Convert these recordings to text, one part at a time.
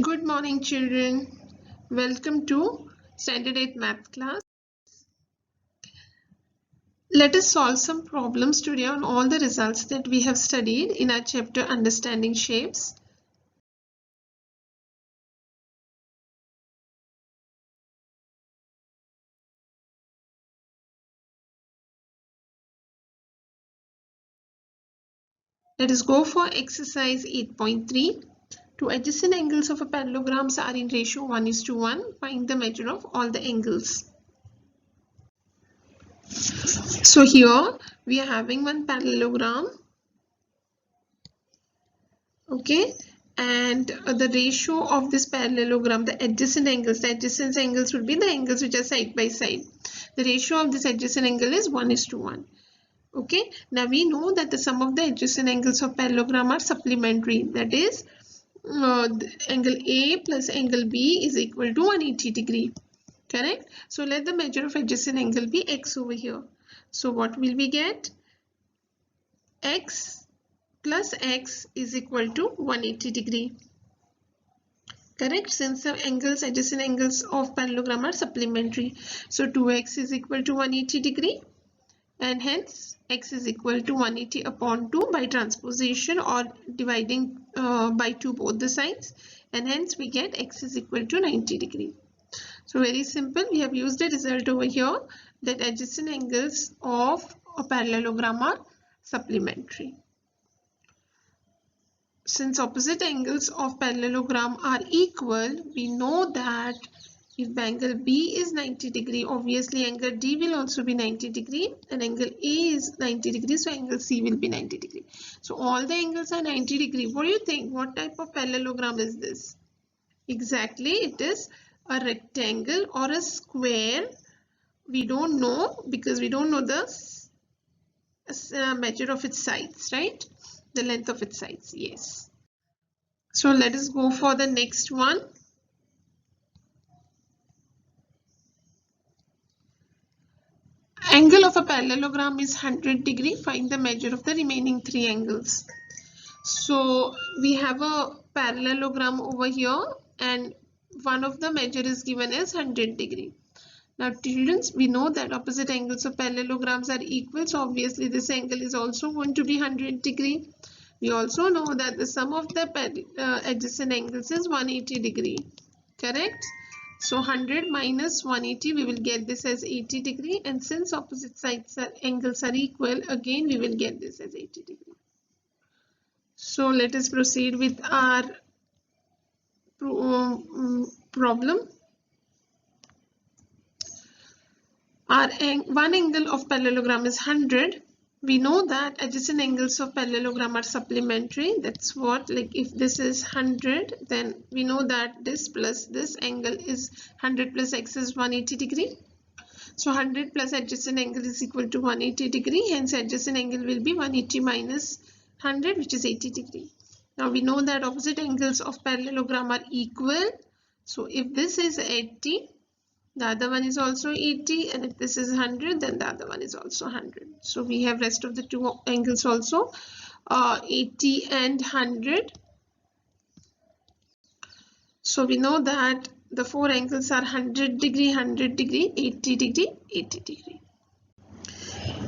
Good morning, children. Welcome to Standard 8 Math class. Let us solve some problems today on all the results that we have studied in our chapter Understanding Shapes. Let us go for exercise 8.3. Two adjacent angles of a parallelogram are in ratio 1:1. Find the measure of all the angles. So here we are having one parallelogram. Okay, and the ratio of this parallelogram, the adjacent angles would be the angles which are side by side. The ratio of this adjacent angle is 1:1. Okay, now we know that the sum of the adjacent angles of parallelogram are supplementary. That is, angle A plus angle B is equal to 180 degree. Correct? So let the measure of adjacent angle be x over here. So what will we get? X plus x is equal to 180 degree. Correct, since the adjacent angles of parallelogram are supplementary. So 2x is equal to 180 degree, and hence x is equal to 180 upon 2 by transposition or dividing by 2 both the sides, and hence we get x is equal to 90 degree. So very simple, we have used the result over here that adjacent angles of a parallelogram are supplementary. Since opposite angles of parallelogram are equal, we know that if angle B is 90 degree, obviously angle D will also be 90 degree, and angle A is 90 degree, so angle C will be 90 degree. So all the angles are 90 degree. What do you think? What type of parallelogram is this? Exactly, it is a rectangle or a square. We don't know because we don't know the measure of its sides, right? The length of its sides, yes. So let us go for the next one. Angle of a parallelogram is 100 degree. Find the measure of the remaining three angles. So we have a parallelogram over here, and one of the measure is given as 100 degree. Now students, we know that opposite angles of parallelograms are equal, so obviously this angle is also going to be 100 degree. We also know that the sum of the adjacent angles is 180 degree. Correct? So 100 minus 180, we will get this as 80 degree, and since opposite sides angles are equal, again we will get this as 80 degree. So let us proceed with our problem. One angle of parallelogram is 100. We know that adjacent angles of parallelogram are supplementary. That's what, like if this is 100, then we know that this plus this angle is 100 plus x is 180 degree. So 100 plus adjacent angle is equal to 180 degree. Hence adjacent angle will be 180 minus 100, which is 80 degree. Now we know that opposite angles of parallelogram are equal. So if this is 80, the other one is also 80, and if this is 100, then the other one is also 100. So we have rest of the two angles also, 80 and 100. So we know that the four angles are 100 degree, 100 degree, 80 degree, 80 degree.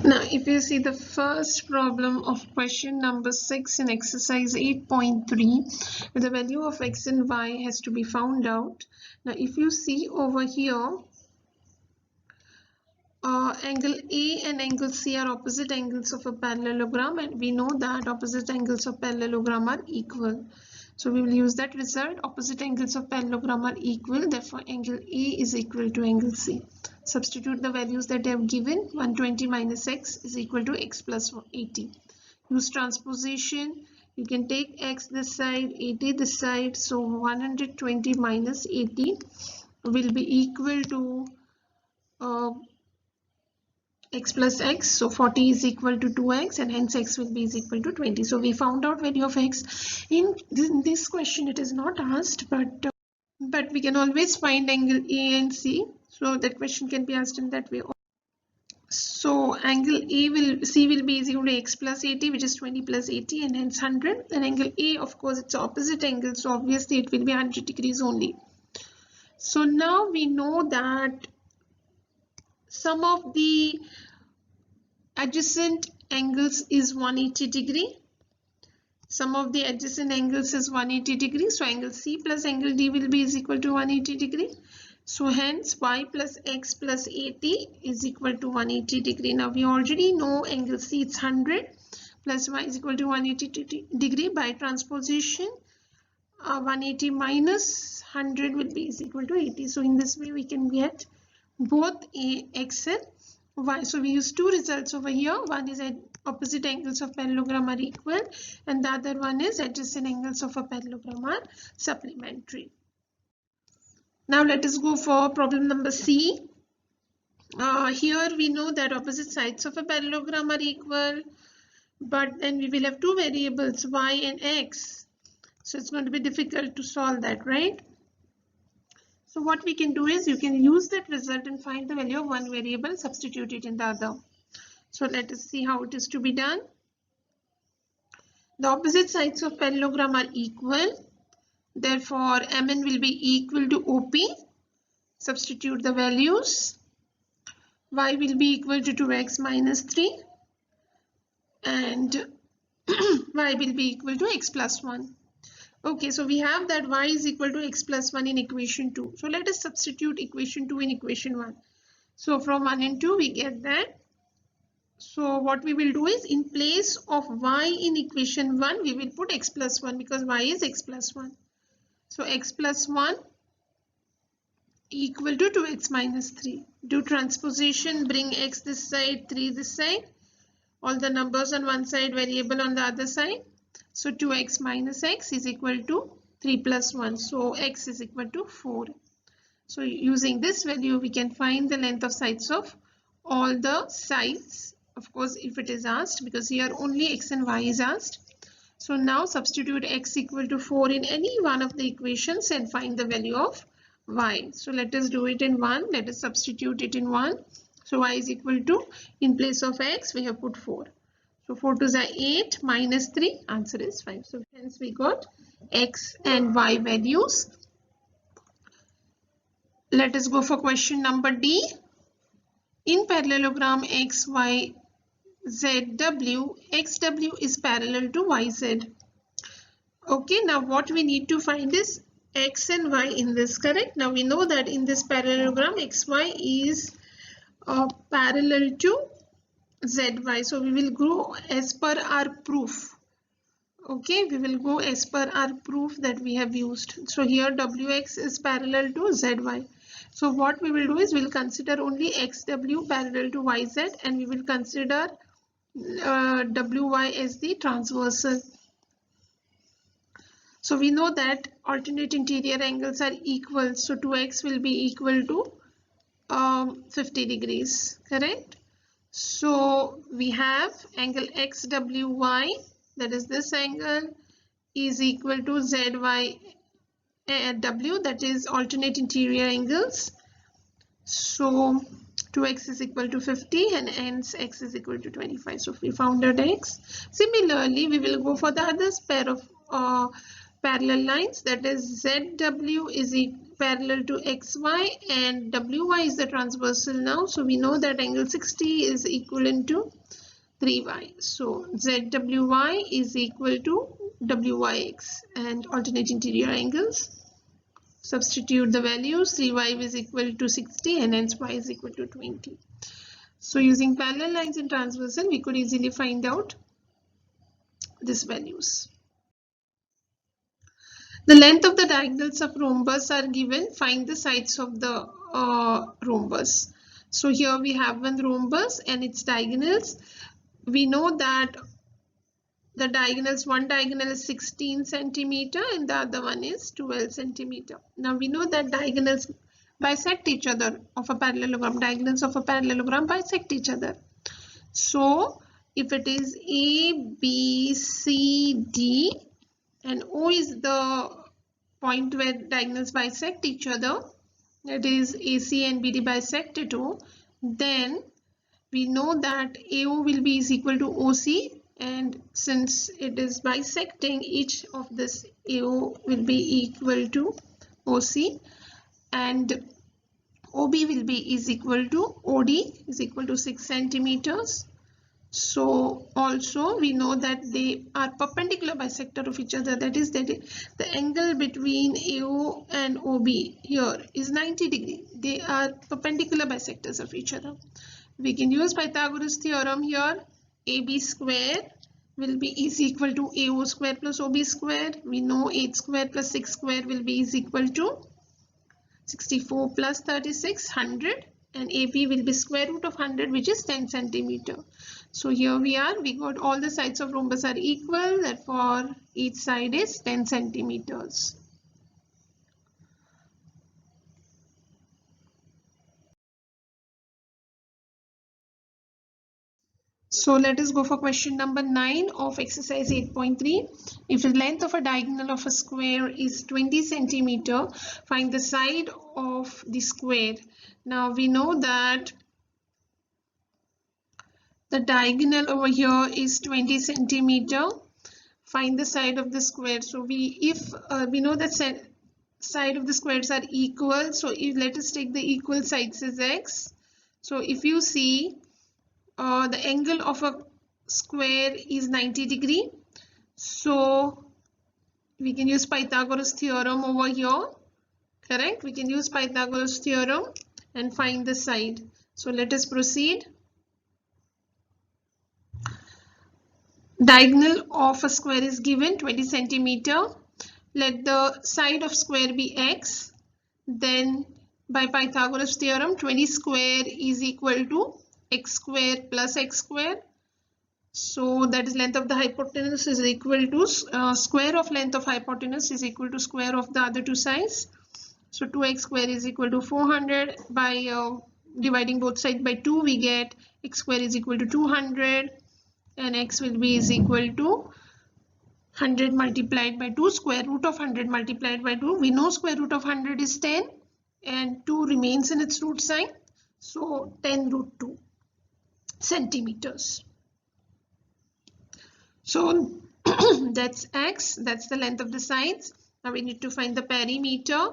Now, if you see the first problem of question number 6 in exercise 8.3, the value of x and y has to be found out. Now, if you see over here, angle A and angle C are opposite angles of a parallelogram, and we know that opposite angles of parallelogram are equal. So we will use that result. Opposite angles of parallelogram are equal, therefore angle A is equal to angle C. Substitute the values that they have given. 120 minus x is equal to x plus 80. Use transposition. You can take x this side, 80 this side. So 120 minus 80 will be equal to x plus x. So 40 is equal to 2x, and hence x will be is equal to 20. So we found out value of x. In this question it is not asked, but we can always find angle A and C. So that question can be asked in that way. So angle C will be is equal to x plus 80, which is 20 plus 80, and hence 100. And angle A, of course, it's opposite angle, so obviously it will be 100 degrees only. So now we know that sum of the adjacent angles is 180 degree. Sum of the adjacent angles is 180 degrees. So angle C plus angle D will be is equal to 180 degree. So hence y plus x plus 80 is equal to 180 degree. Now we already know angle C it's 100 plus y is equal to 180 degree. By transposition, 180 minus 100 will be is equal to 80. So in this way we can get both x and y. So we use two results over here. One is at opposite angles of parallelogram are equal, and the other one is adjacent angles of a parallelogram are supplementary. Now let us go for problem number C. Here we know that opposite sides of a parallelogram are equal, but then we will have two variables y and x. So it's going to be difficult to solve that, right? So what we can do is you can use that result and find the value of one variable, substitute it in the other. So let us see how it is to be done. The opposite sides of parallelogram are equal. Therefore, Mn will be equal to OP. Substitute the values. Y will be equal to 2x minus 3. And y will be equal to x plus 1. Okay, so we have that y is equal to x plus 1 in equation 2. So let us substitute equation 2 in equation 1. So from 1 and 2 we get that. So what we will do is in place of y in equation 1 we will put x plus 1 because y is x plus 1. So x plus 1 equal to 2x minus 3. Do transposition, bring x this side, 3 this side. All the numbers on one side, variable on the other side. So 2x minus x is equal to 3 plus 1. So x is equal to 4. So using this value we can find the length of sides of all the sides. Of course, if it is asked, because here only x and y is asked. So now substitute x equal to 4 in any one of the equations and find the value of y. So let us do it in 1. Let us substitute it in 1. So y is equal to, in place of x we have put 4. So 4 2s are 8 minus 3, answer is 5. So hence we got x and y values. Let us go for question number D. In parallelogram x, y, z, w, xw is parallel to yz. Okay, now what we need to find is x and y in this, correct? Now we know that in this parallelogram xy is parallel to zy. So we will go as per our proof. Okay, we will go as per our proof that we have used. So here wx is parallel to zy. So what we will do is we will consider only xw parallel to yz, and we will consider wy as the transversal. So we know that alternate interior angles are equal. So 2x will be equal to 50 degrees, correct? So we have angle xwy, that is this angle, is equal to zy w, that is alternate interior angles. So 2x is equal to 50 and hence x is equal to 25. So we found out x. Similarly, we will go for the other pair of parallel lines, that is zw is parallel to xy and wy is the transversal now. So we know that angle 60 is equivalent to 3y. So zwy is equal to wyx and alternate interior angles. Substitute the values. 3y is equal to 60 and hence y is equal to 20. So using parallel lines and transversal we could easily find out these values. The length of the diagonals of rhombus are given. Find the sides of the rhombus. So here we have one rhombus and its diagonals. We know that the diagonals, one diagonal is 16 centimeter and the other one is 12 centimeter. Now we know that diagonals bisect each other of a parallelogram. Diagonals of a parallelogram bisect each other. So if it is A, B, C, D and O is the point where diagonals bisect each other, that is AC and BD bisect at O, then we know that AO will be is equal to OC, and since it is bisecting, each of this AO will be equal to OC, and OB will be is equal to OD is equal to 6 centimeters. So also we know that they are perpendicular bisector of each other, that is that the angle between AO and OB here is 90 degree. They are perpendicular bisectors of each other. We can use Pythagoras theorem here. AB square will be is equal to AO square plus OB square. We know 8 square plus 6 square will be is equal to 64 plus 36, 100, and AB will be square root of 100, which is 10 centimeter. So here we are, we got all the sides of rhombus are equal, therefore each side is 10 centimeters. So let us go for question number 9 of exercise 8.3. If the length of a diagonal of a square is 20 centimeter, find the side of the square. Now we know that the diagonal over here is 20 centimeter. Find the side of the square. So we know that side of the squares are equal. So let us take the equal sides as x. So if you see, the angle of a square is 90 degree. So we can use Pythagoras theorem over here. Correct? We can use Pythagoras theorem and find the side. So let us proceed. Diagonal of a square is given 20 centimeter. Let the side of square be x. Then by Pythagoras theorem, 20 square is equal to x square plus x square. So that is length of the hypotenuse is equal to square of length of hypotenuse is equal to square of the other two sides. So 2x square is equal to 400. By dividing both sides by 2, we get x square is equal to 200, and x will be is equal to 100 multiplied by 2, square root of 100 multiplied by 2. We know square root of 100 is 10, and 2 remains in its root sign. So 10 root 2 centimeters. So that's x, that's the length of the sides. Now we need to find the perimeter.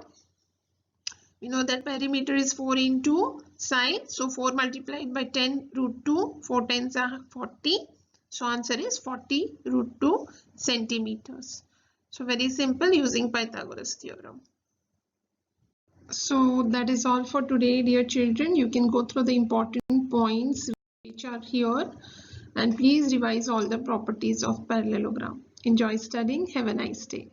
We know that perimeter is 4 into side. So 4 multiplied by 10 root 2, 4 tens are 40. So answer is 40 root 2 centimeters. So very simple using Pythagoras theorem. So that is all for today, dear children. You can go through the important points which are here, and please revise all the properties of parallelogram. Enjoy studying. Have a nice day.